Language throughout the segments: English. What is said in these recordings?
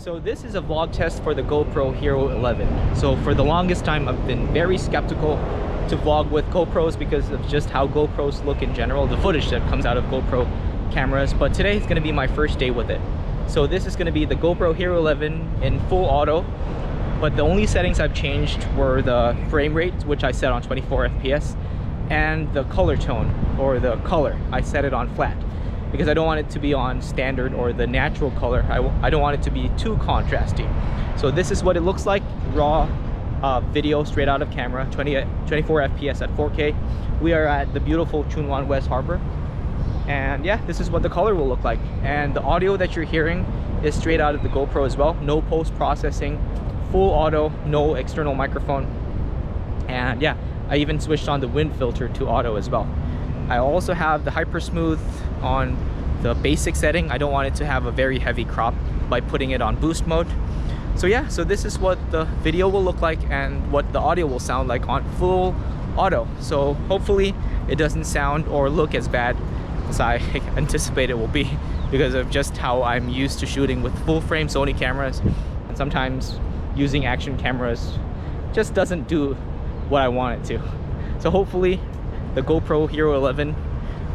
So this is a vlog test for the GoPro Hero 11. So for the longest time, I've been very skeptical to vlog with GoPros because of just how GoPros look in general, the footage that comes out of GoPro cameras. But today is going to be my first day with it. So this is going to be the GoPro Hero 11 in full auto. But the only settings I've changed were the frame rate, which I set on 24 FPS, and the color tone, or the color. I set it on flat because I don't want it to be on standard or the natural color. I don't want it to be too contrasty. So this is what it looks like, raw video straight out of camera, 24 FPS at 4K. We are at the beautiful Chunwan West Harbor. And yeah, this is what the color will look like. And the audio that you're hearing is straight out of the GoPro as well. No post-processing, full auto, no external microphone. And yeah, I even switched on the wind filter to auto as well. I also have the hyper smooth on the basic setting. I don't want it to have a very heavy crop by putting it on boost mode. So yeah, so this is what the video will look like and what the audio will sound like on full auto. So hopefully it doesn't sound or look as bad as I anticipate it will be, because of just how I'm used to shooting with full frame Sony cameras, and sometimes using action cameras just doesn't do what I want it to. So hopefully the GoPro Hero 11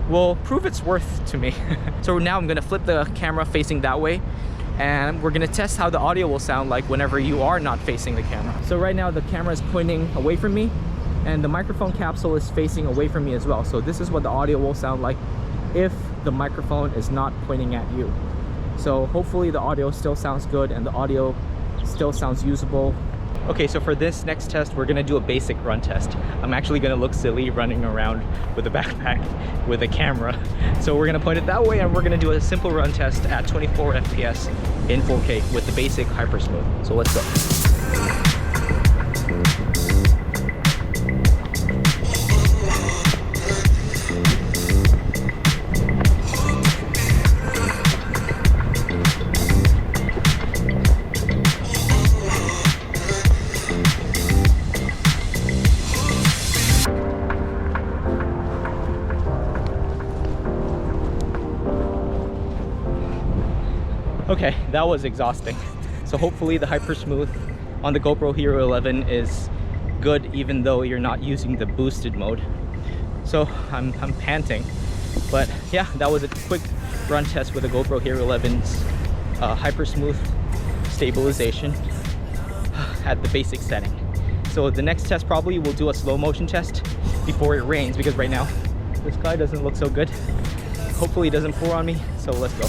will prove its worth to me. So now I'm gonna flip the camera facing that way, and we're gonna test how the audio will sound like whenever you are not facing the camera. So right now the camera is pointing away from me, and the microphone capsule is facing away from me as well. So this is what the audio will sound like if the microphone is not pointing at you. So hopefully the audio still sounds good and the audio still sounds usable. Okay, so for this next test, we're gonna do a basic run test. I'm actually gonna look silly running around with a backpack with a camera. So we're gonna point it that way, and we're gonna do a simple run test at 24 FPS in 4K with the basic hyper smooth. So let's go. Okay, that was exhausting. So hopefully the hyper smooth on the GoPro Hero 11 is good even though you're not using the boosted mode. So I'm panting, but yeah, that was a quick run test with the GoPro Hero 11's hyper smooth stabilization at the basic setting. So the next test probably will do a slow motion test before it rains, because right now the sky doesn't look so good. Hopefully it doesn't pour on me, so let's go.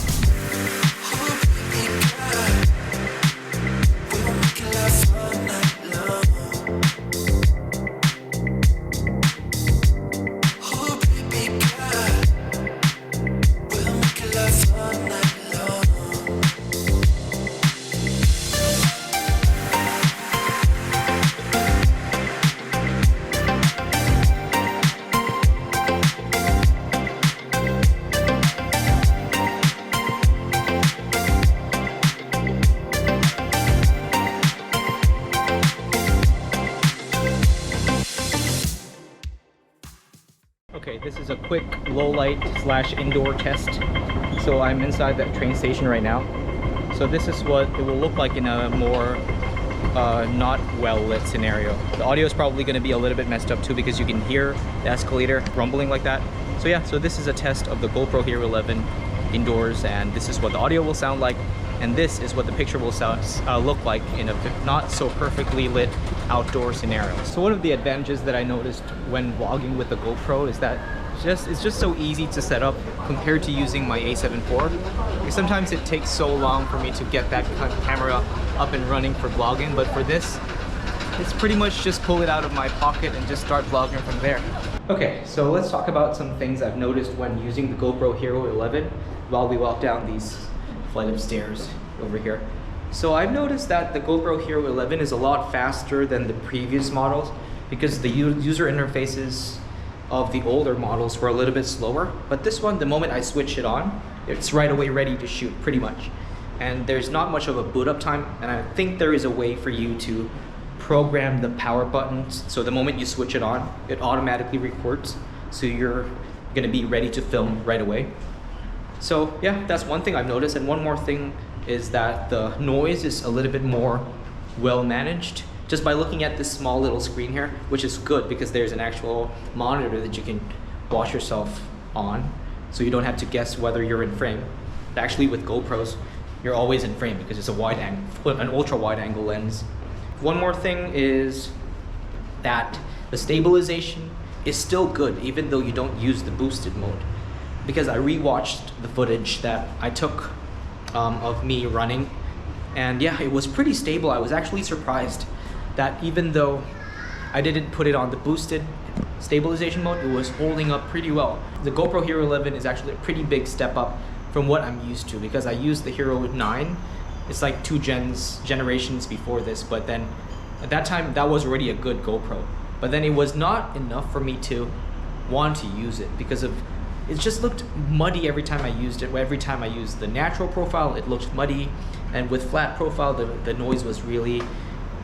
Okay, this is a quick low light slash indoor test. So I'm inside that train station right now. So this is what it will look like in a more not well lit scenario. The audio is probably going to be a little bit messed up too, because you can hear the escalator rumbling like that. So yeah, so this is a test of the GoPro Hero 11 indoors, and this is what the audio will sound like, and this is what the picture will look like in a not so perfectly lit outdoor scenario. So one of the advantages that I noticed when vlogging with the GoPro is that it's just so easy to set up compared to using my A7 IV. Because sometimes it takes so long for me to get that camera up and running for vlogging, but for this, it's pretty much just pull it out of my pocket and just start vlogging from there. Okay, so let's talk about some things I've noticed when using the GoPro Hero 11 while we walk down these flight of stairs over here. So I've noticed that the GoPro Hero 11 is a lot faster than the previous models, because the user interfaces of the older models were a little bit slower. But this one, the moment I switch it on, it's right away ready to shoot pretty much. And there's not much of a boot up time, and I think there is a way for you to program the power buttons so the moment you switch it on, it automatically records, so you're gonna be ready to film right away. So yeah, that's one thing I've noticed. And one more thing is that the noise is a little bit more well managed just by looking at this small little screen here, which is good because there's an actual monitor that you can watch yourself on, so you don't have to guess whether you're in frame. Actually, with GoPros, you're always in frame because it's an ultra wide angle lens. One more thing is that the stabilization is still good even though you don't use the boosted mode, because I rewatched the footage that I took of me running, and yeah, it was pretty stable. I was actually surprised that even though I didn't put it on the boosted stabilization mode, it was holding up pretty well. The GoPro Hero 11 is actually a pretty big step up from what I'm used to, because I used the Hero 9. It's like 2 generations before this, but then at that time that was already a good GoPro, but then it was not enough for me to want to use it because of it just looked muddy every time I used it. Every time I used the natural profile, it looked muddy, and with flat profile, the noise was really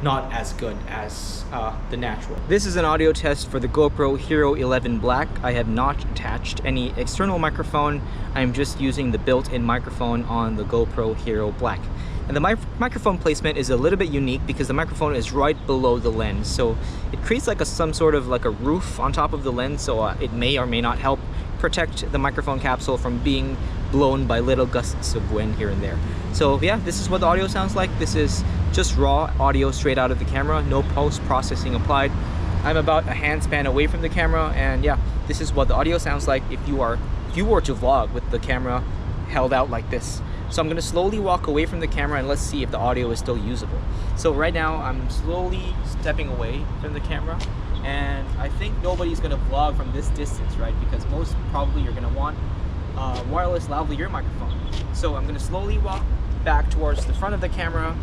not as good as the natural. This is an audio test for the GoPro Hero 11 Black. I have not attached any external microphone. I'm just using the built-in microphone on the GoPro Hero Black. And the microphone placement is a little bit unique because the microphone is right below the lens, so it creates like some sort of like a roof on top of the lens, so it may or may not help protect the microphone capsule from being blown by little gusts of wind here and there. So yeah, this is what the audio sounds like. This is just raw audio straight out of the camera, no post-processing applied. I'm about a hand span away from the camera, and yeah, this is what the audio sounds like if you were to vlog with the camera held out like this. So I'm gonna slowly walk away from the camera and let's see if the audio is still usable. So right now I'm slowly stepping away from the camera, and I think nobody's gonna vlog from this distance, right? Because most probably you're gonna want a wireless lavalier microphone. So I'm gonna slowly walk back towards the front of the camera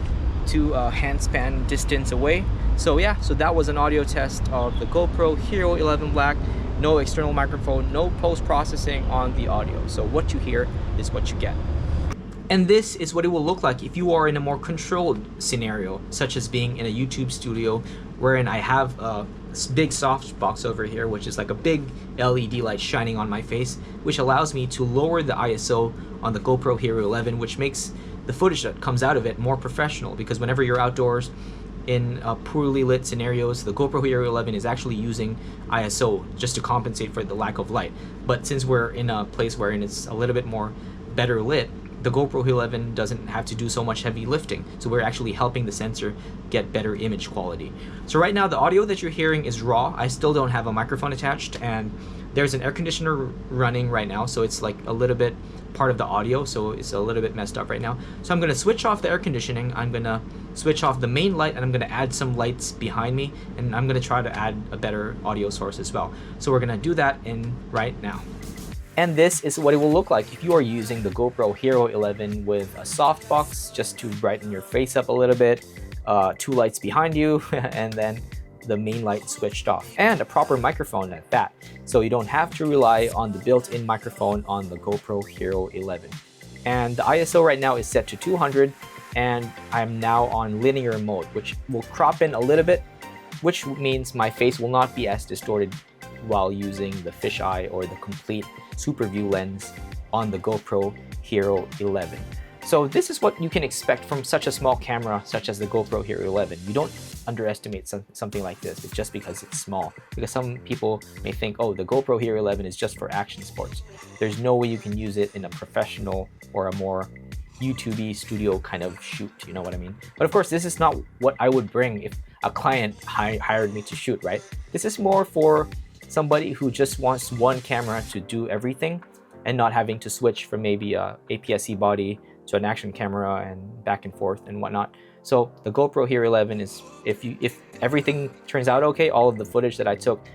to a handspan distance away. So yeah, so that was an audio test of the GoPro Hero 11 Black. No external microphone, no post-processing on the audio. So what you hear is what you get. And this is what it will look like if you are in a more controlled scenario, such as being in a YouTube studio, wherein I have a big softbox over here, which is like a big LED light shining on my face, which allows me to lower the ISO on the GoPro Hero 11, which makes the footage that comes out of it more professional, because whenever you're outdoors in poorly lit scenarios, the GoPro Hero 11 is actually using ISO just to compensate for the lack of light. But since we're in a place wherein it's a little bit more better lit, the GoPro Hero 11 doesn't have to do so much heavy lifting, so we're actually helping the sensor get better image quality. So right now the audio that you're hearing is raw. I still don't have a microphone attached, and there's an air conditioner running right now, so it's like a little bit part of the audio, so it's a little bit messed up right now. So I'm gonna switch off the air conditioning, I'm gonna switch off the main light, and I'm gonna add some lights behind me, and I'm gonna try to add a better audio source as well. So we're gonna do that in right now. And this is what it will look like if you are using the GoPro Hero 11 with a softbox just to brighten your face up a little bit, 2 lights behind you, and then the main light switched off, and a proper microphone at that, so you don't have to rely on the built-in microphone on the GoPro Hero 11. And the ISO right now is set to 200, and I'm now on linear mode, which will crop in a little bit, which means my face will not be as distorted while using the fisheye or the complete super view lens on the GoPro Hero 11. So this is what you can expect from such a small camera such as the GoPro Hero 11. You don't underestimate something like this just because it's small, because some people may think, oh, the GoPro Hero 11 is just for action sports. There's no way you can use it in a professional or a more YouTube studio kind of shoot, you know what I mean? But of course, this is not what I would bring if a client hired me to shoot, right? This is more for somebody who just wants one camera to do everything and not having to switch from maybe a APS-C body to an action camera and back and forth and whatnot. So the GoPro Hero 11 is, if everything turns out okay, all of the footage that I took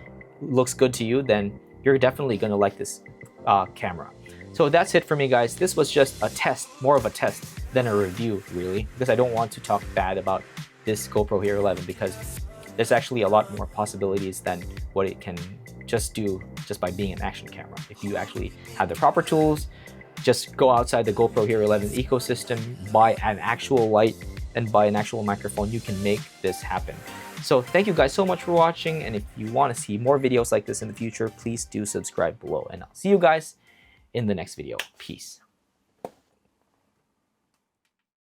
looks good to you, then you're definitely gonna like this camera. So that's it for me, guys. This was just a test, more of a test than a review, really, because I don't want to talk bad about this GoPro Hero 11, because there's actually a lot more possibilities than what it can just do just by being an action camera. If you actually have the proper tools, just go outside the GoPro Hero 11 ecosystem, buy an actual light, and buy an actual microphone, you can make this happen. So thank you guys so much for watching, and if you want to see more videos like this in the future, please do subscribe below, and I'll see you guys in the next video. Peace.